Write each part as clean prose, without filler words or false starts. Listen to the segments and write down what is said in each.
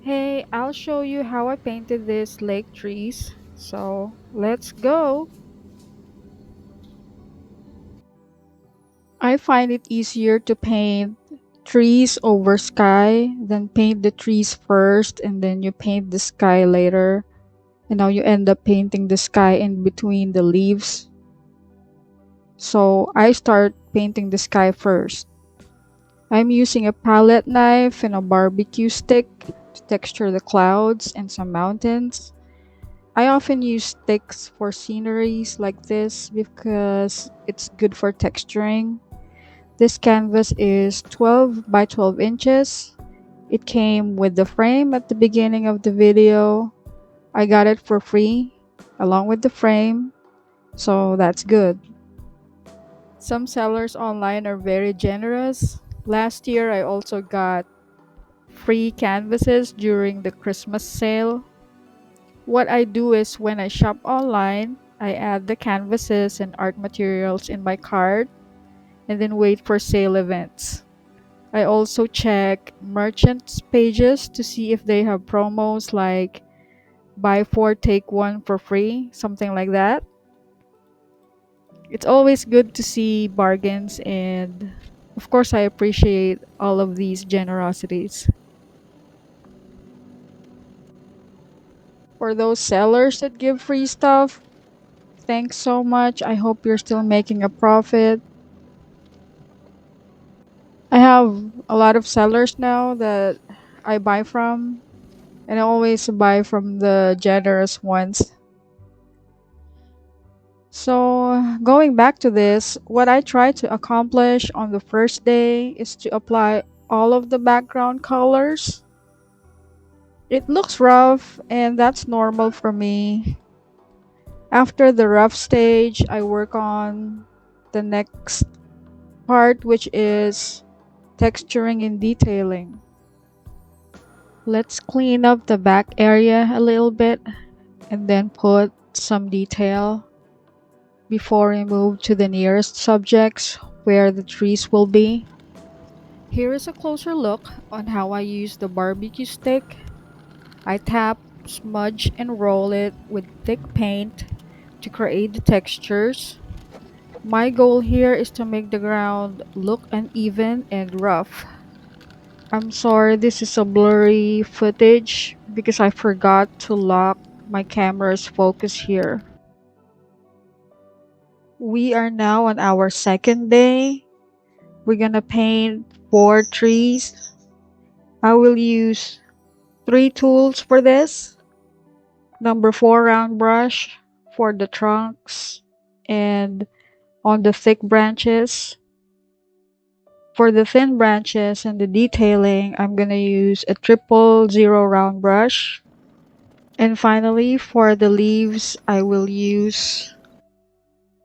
Hey, I'll show you how I painted these lake trees. So let's go. I find it easier to paint trees over sky than paint the trees first and then you paint the sky later. And now you end up painting the sky in between the leaves. So I start painting the sky first. I'm using a palette knife and a barbecue stick to texture the clouds and some mountains. I often use sticks for sceneries like this because it's good for texturing. This canvas is 12 by 12 inches. It came with the frame at the beginning of the video. I got it for free along with the frame, so that's good. Some sellers online are very generous. Last year, I also got free canvases during the Christmas sale. What I do is when I shop online, I add the canvases and art materials in my cart and then wait for sale events. I also check merchants' pages to see if they have promos like buy four, take one for free, something like that. It's always good to see bargains, and of course, I appreciate all of these generosities. For those sellers that give free stuff, thanks so much. I hope you're still making a profit. I have a lot of sellers now that I buy from, and I always buy from the generous ones. So, going back to this, what I try to accomplish on the first day is to apply all of the background colors. It looks rough, and that's normal for me. After the rough stage, I work on the next part, which is texturing and detailing. Let's clean up the back area a little bit and then put some detail before we move to the nearest subjects where the trees will be. Here is a closer look on how I use the barbecue stick. I tap, smudge, and roll it with thick paint to create the textures. My goal here is to make the ground look uneven and rough. I'm sorry this is a blurry footage because I forgot to lock my camera's focus here. We are now on our second day. We're gonna paint four trees. I will use three tools for this. Number four round brush for the trunks and on the thick branches. For the thin branches and the detailing, I'm gonna use a 000 round brush. And finally, for the leaves, I will use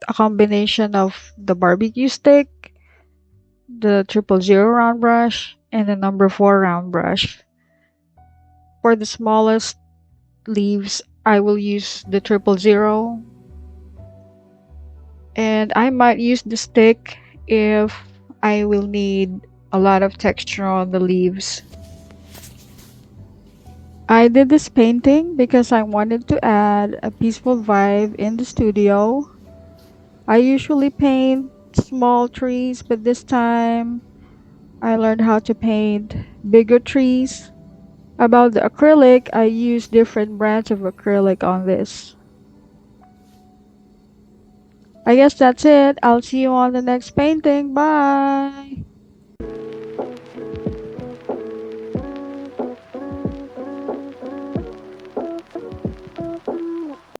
a combination of the barbecue stick, the 000 round brush, and the number 4 round brush. For the smallest leaves, I will use the 000, and I might use the stick if I will need a lot of texture on the leaves. I did this painting because I wanted to add a peaceful vibe in the studio. I usually paint small trees, but this time I learned how to paint bigger trees. About the acrylic, I use different brands of acrylic on this. I guess that's it. I'll see you on the next painting. Bye!